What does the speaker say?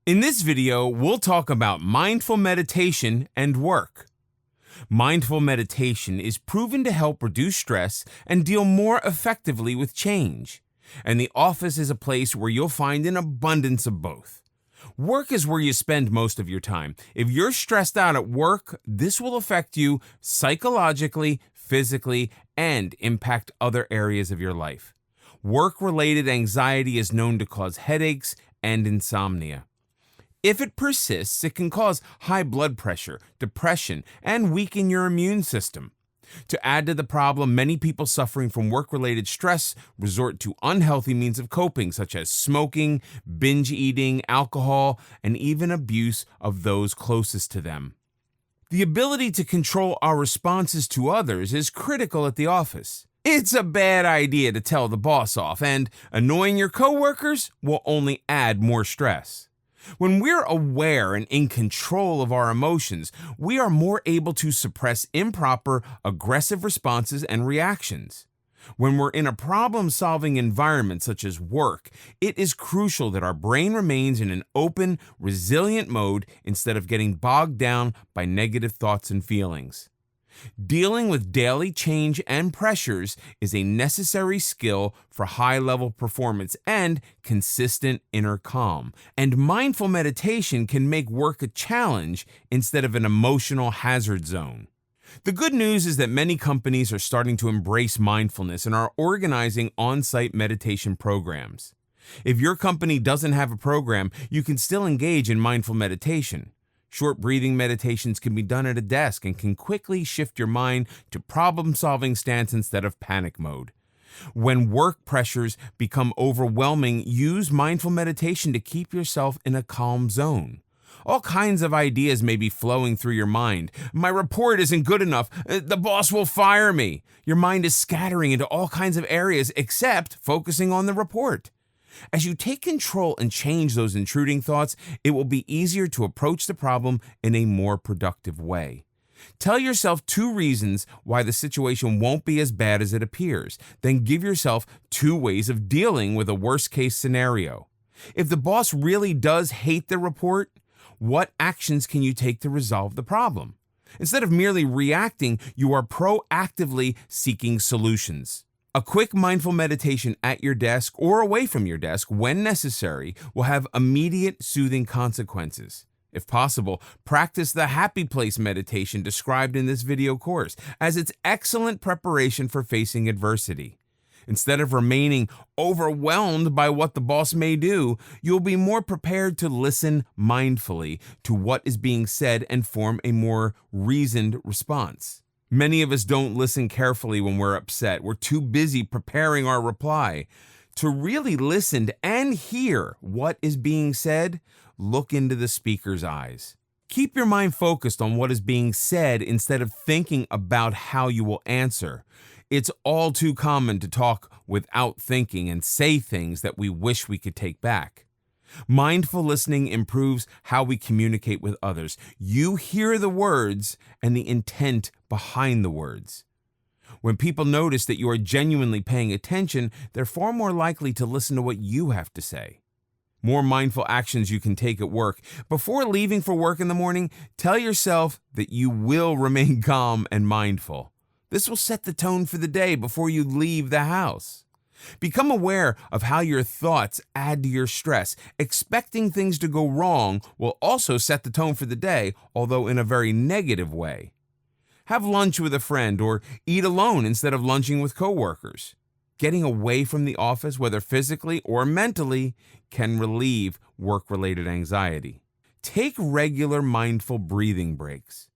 In this video, we'll talk about mindful meditation and work. Mindful meditation is proven to help reduce stress and deal more effectively with change. And the office is a place where you'll find an abundance of both. Work is where you spend most of your time. If you're stressed out at work, this will affect you psychologically, physically, and impact other areas of your life. Work-related anxiety is known to cause headaches and insomnia. If it persists, it can cause high blood pressure, depression, and weaken your immune system. To add to the problem, many people suffering from work-related stress resort to unhealthy means of coping, such as smoking, binge eating, alcohol, and even abuse of those closest to them. The ability to control our responses to others is critical at the office. It's a bad idea to tell the boss off, and annoying your coworkers will only add more stress. When we're aware and in control of our emotions, we are more able to suppress improper, aggressive responses and reactions. When we're in a problem-solving environment such as work, it is crucial that our brain remains in an open, resilient mode instead of getting bogged down by negative thoughts and feelings. Dealing with daily change and pressures is a necessary skill for high-level performance and consistent inner calm. And mindful meditation can make work a challenge instead of an emotional hazard zone. The good news is that many companies are starting to embrace mindfulness and are organizing on-site meditation programs. If your company doesn't have a program, you can still engage in mindful meditation. Short breathing meditations can be done at a desk and can quickly shift your mind to problem-solving stance instead of panic mode. When work pressures become overwhelming, use mindful meditation to keep yourself in a calm zone. All kinds of ideas may be flowing through your mind. My report isn't good enough. The boss will fire me. Your mind is scattering into all kinds of areas except focusing on the report. As you take control and change those intruding thoughts, it will be easier to approach the problem in a more productive way. Tell yourself 2 reasons why the situation won't be as bad as it appears. Then give yourself 2 ways of dealing with a worst-case scenario. If the boss really does hate the report, what actions can you take to resolve the problem? Instead of merely reacting, you are proactively seeking solutions. A quick mindful meditation at your desk or away from your desk when necessary will have immediate soothing consequences. If possible, practice the happy place meditation described in this video course, as it's excellent preparation for facing adversity. Instead of remaining overwhelmed by what the boss may do, you'll be more prepared to listen mindfully to what is being said and form a more reasoned response. Many of us don't listen carefully when we're upset. We're too busy preparing our reply. To really listen and hear what is being said, look into the speaker's eyes. Keep your mind focused on what is being said instead of thinking about how you will answer. It's all too common to talk without thinking and say things that we wish we could take back. Mindful listening improves how we communicate with others. You hear the words and the intent behind the words. When people notice that you are genuinely paying attention, they're far more likely to listen to what you have to say. More mindful actions you can take at work. Before leaving for work in the morning, tell yourself that you will remain calm and mindful. This will set the tone for the day before you leave the house. Become aware of how your thoughts add to your stress. Expecting things to go wrong will also set the tone for the day, although in a very negative way. Have lunch with a friend or eat alone instead of lunching with coworkers. Getting away from the office, whether physically or mentally, can relieve work-related anxiety. Take regular mindful breathing breaks.